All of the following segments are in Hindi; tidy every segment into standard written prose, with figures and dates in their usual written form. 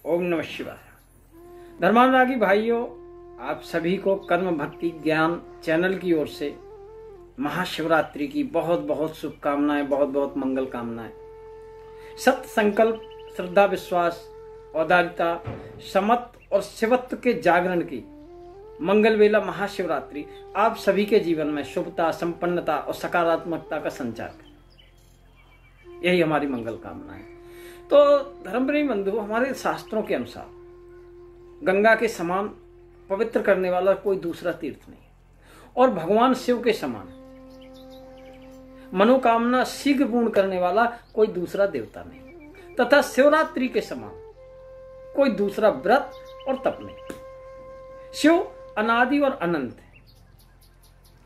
ओम नमः शिवाय। धर्मानुरागी भाइयों, आप सभी को कर्म भक्ति ज्ञान चैनल की ओर से महाशिवरात्रि की बहुत बहुत शुभकामनाएं, बहुत बहुत मंगल कामनाएं। सत्य संकल्प, श्रद्धा, विश्वास, औदार्यता, समत्व और शिवत्व के जागरण की मंगल वेला महाशिवरात्रि आप सभी के जीवन में शुभता, संपन्नता और सकारात्मकता का संचार करे, यही हमारी मंगल कामना है। तो धर्मप्रेमी बंधु, हमारे शास्त्रों के अनुसार गंगा के समान पवित्र करने वाला कोई दूसरा तीर्थ नहीं और भगवान शिव के समान मनोकामना शीघ्र पूर्ण करने वाला कोई दूसरा देवता नहीं, तथा शिवरात्रि के समान कोई दूसरा व्रत और तप नहीं। शिव अनादि और अनंत है,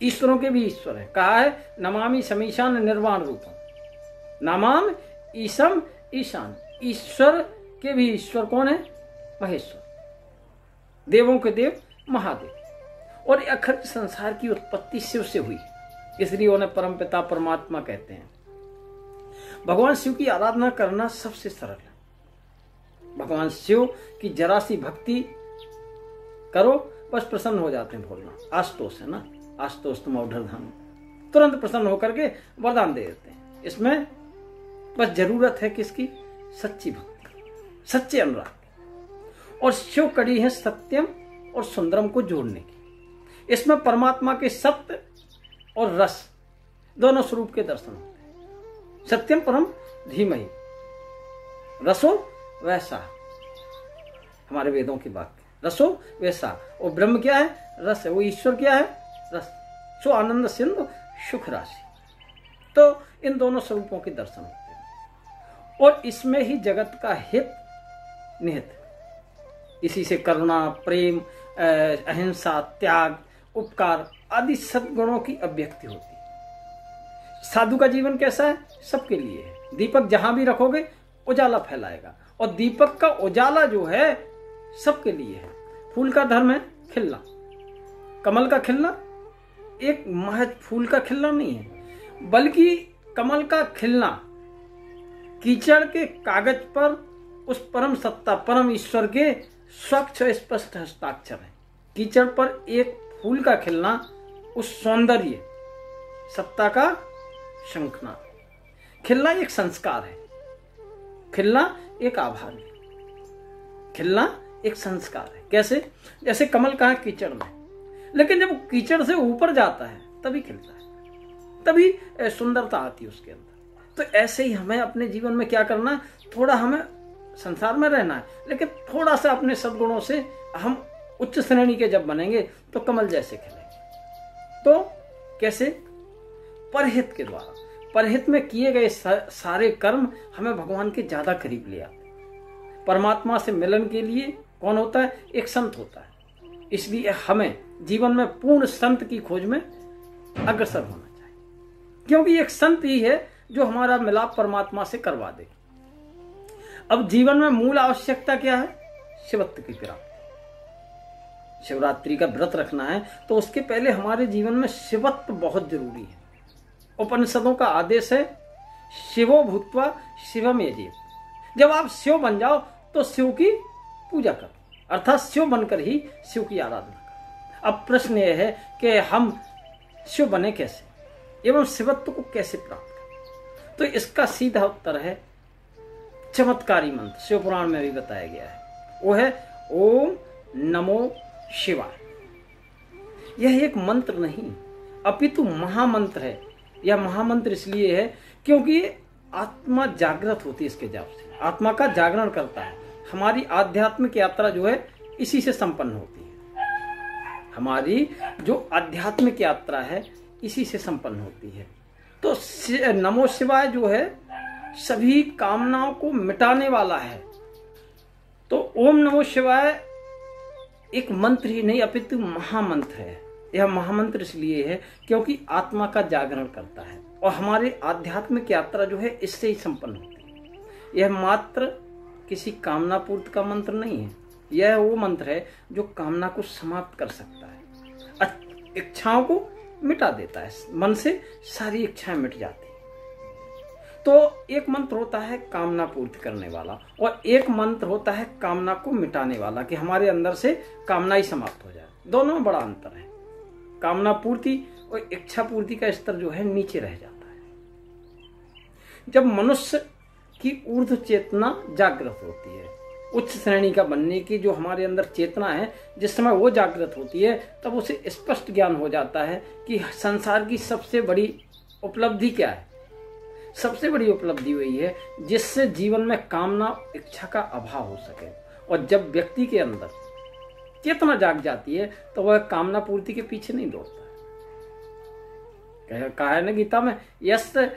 ईश्वरों के भी ईश्वर है। कहा है नमामि समीशान निर्वाण रूपम, नमाम ईशम ईशान। ईश्वर के भी ईश्वर कौन है? महेश्वर, देवों के देव महादेव। और अखंड संसार की उत्पत्ति शिव से हुई, इसलिए उन्हें परमपिता परमात्मा कहते हैं। भगवान शिव की आराधना करना सबसे सरल है। भगवान शिव की जरा सी भक्ति करो, बस प्रसन्न हो जाते हैं। बोलना आशुतोष है ना, आशुतोष तुम औढ़ धाम, तुरंत प्रसन्न होकर के वरदान दे देते हैं। इसमें बस जरूरत है किसकी? सच्ची भक्ति, सच्चे अनुराग। और शिव कड़ी है सत्यम और सुंदरम को जोड़ने की। इसमें परमात्मा के सत्य और रस दोनों स्वरूप के दर्शन होते हैं। सत्यम परम धीमहि, रसो वैसा, हमारे वेदों की बात, रसो वैसा। और ब्रह्म क्या है? रस है। वो ईश्वर क्या है? रस। सो आनंद सिंधु सुख राशि। तो इन दोनों स्वरूपों के दर्शन होते हैं और इसमें ही जगत का हित निहित है। इसी से करुणा, प्रेम, अहिंसा, त्याग, उपकार आदि सद्गुणों की अभिव्यक्ति होती है। साधु का जीवन कैसा है? सबके लिए है। दीपक जहां भी रखोगे उजाला फैलाएगा, और दीपक का उजाला जो है सबके लिए है। फूल का धर्म है खिलना। कमल का खिलना एक महज फूल का खिलना नहीं है, बल्कि कमल का खिलना कीचड़ के कागज पर उस परम सत्ता, परम ईश्वर के स्वच्छ स्पष्ट हस्ताक्षर है। कीचड़ पर एक फूल का खिलना उस सौंदर्य सत्ता का शंखना। खिलना एक संस्कार है, खिलना एक आभार है, खिलना एक संस्कार है। कैसे? जैसे कमल का है कीचड़ में, लेकिन जब कीचड़ से ऊपर जाता है तभी खिलता है, तभी सुंदरता आती है उसके अंदर। तो ऐसे ही हमें अपने जीवन में क्या करना, थोड़ा हमें संसार में रहना है, लेकिन थोड़ा सा अपने सद्गुणों से हम उच्च श्रेणी के जब बनेंगे तो कमल जैसे खिलेंगे। तो कैसे? परहित के द्वारा। परहित में किए गए सारे कर्म हमें भगवान के ज्यादा करीब ले आते। परमात्मा से मिलन के लिए कौन होता है? एक संत होता है। इसलिए हमें जीवन में पूर्ण संत की खोज में अग्रसर होना चाहिए, क्योंकि एक संत ही है जो हमारा मिलाप परमात्मा से करवा दे। अब जीवन में मूल आवश्यकता क्या है? शिवत्व की प्राप्ति। शिवरात्रि का व्रत रखना है तो उसके पहले हमारे जीवन में शिवत्व बहुत जरूरी है। उपनिषदों का आदेश है शिवो भूत्वा शिवम यजेत। जब आप शिव बन जाओ तो शिव की पूजा करो, अर्थात शिव बनकर ही शिव की आराधना करो। अब प्रश्न यह है कि हम शिव बने कैसे एवं शिवत्व को कैसे प्राप्त करें? तो इसका सीधा उत्तर है चमत्कारी मंत्र, शिव पुराण में भी बताया गया है। वो है ओम नमो शिवाय। यह एक मंत्र नहीं अपितु महामंत्र है। यह महामंत्र इसलिए है क्योंकि आत्मा जागृत होती है इसके जाप से, आत्मा का जागरण करता है। हमारी आध्यात्मिक यात्रा जो है इसी से संपन्न होती है। हमारी जो आध्यात्मिक यात्रा है इसी से संपन्न होती है। तो नमो शिवाय जो है सभी कामनाओं को मिटाने वाला है। तो ओम नमो शिवाय एक मंत्र ही नहीं अपितु महामंत्र है। यह महामंत्र इसलिए है क्योंकि आत्मा का जागरण करता है और हमारी आध्यात्मिक यात्रा जो है इससे ही संपन्न होती है। यह मात्र किसी कामना पूर्ति का मंत्र नहीं है, यह वो मंत्र है जो कामना को समाप्त कर सकता है, इच्छाओं को मिटा देता है। मन से सारी इच्छाएं मिट जाती है। तो एक मंत्र होता है कामना पूर्ति करने वाला और एक मंत्र होता है कामना को मिटाने वाला, कि हमारे अंदर से कामना ही समाप्त हो जाए। दोनों में बड़ा अंतर है। कामना पूर्ति और इच्छा पूर्ति का स्तर जो है नीचे रह जाता है। जब मनुष्य की ऊर्ध्व चेतना जागृत होती है, उच्च श्रेणी का बनने की जो हमारे अंदर चेतना है, जिस समय वो जागृत होती है, तब उसे स्पष्ट ज्ञान हो जाता है कि संसार की सबसे बड़ी उपलब्धि क्या है। सबसे बड़ी उपलब्धि वही है जिससे जीवन में कामना इच्छा का अभाव हो सके। और जब व्यक्ति के अंदर चेतना जाग जाती है तो वह कामना पूर्ति के पीछे नहीं दौड़ता। कहा है ना गीता में, यस्य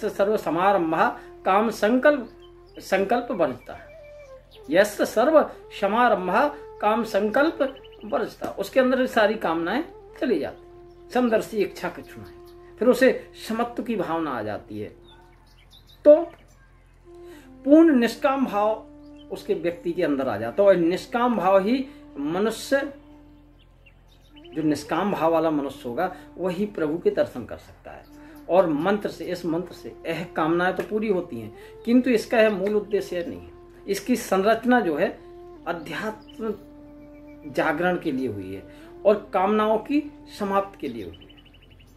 सर्व समारंभः काम संकल्प वर्जिता। यस्य सर्व समारंभः काम संकल्प वर्जिता। उसके अंदर सारी कामनाएं चली जाती, समदर्शी इच्छा के चुनाएं, फिर उसे समत्व की भावना आ जाती है। तो पूर्ण निष्काम भाव उसके व्यक्ति के अंदर आ जाता है। और निष्काम भाव ही मनुष्य, जो निष्काम भाव वाला मनुष्य होगा वही प्रभु के दर्शन कर सकता है। और मंत्र से, इस मंत्र से यह कामनाएं तो पूरी होती हैं, किंतु इसका यह मूल उद्देश्य नहीं है। इसकी संरचना जो है अध्यात्म जागरण के लिए हुई है और कामनाओं की समाप्ति के लिए हुई है।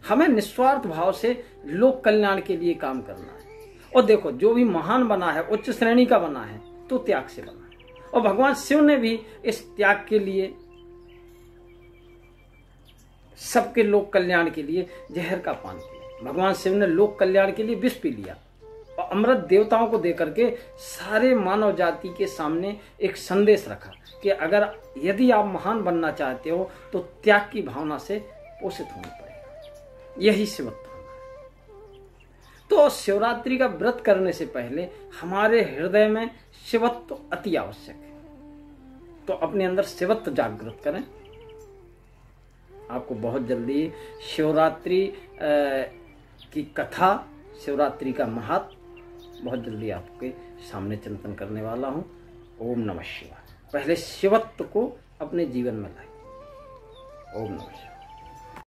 हमें निस्वार्थ भाव से लोक कल्याण के लिए काम करना है। और देखो, जो भी महान बना है, उच्च श्रेणी का बना है, तो त्याग से बना है। और भगवान शिव ने भी इस त्याग के लिए, सबके लोक कल्याण के लिए जहर का पान किया। भगवान शिव ने लोक कल्याण के लिए विष पी लिया और अमृत देवताओं को देकर के सारे मानव जाति के सामने एक संदेश रखा कि अगर यदि आप महान बनना चाहते हो तो त्याग की भावना से पोषित होना पड़ेगा। यही शिवत्व है। तो शिवरात्रि का व्रत करने से पहले हमारे हृदय में शिवत्व अति आवश्यक है। तो अपने अंदर शिवत्व जागृत करें। आपको बहुत जल्दी शिवरात्रि की कथा, शिवरात्रि का महत्व बहुत जल्दी आपके सामने चिंतन करने वाला हूँ। ओम नमः शिवाय। पहले शिवत्व को अपने जीवन में लाएं। ओम नमः शिवाय।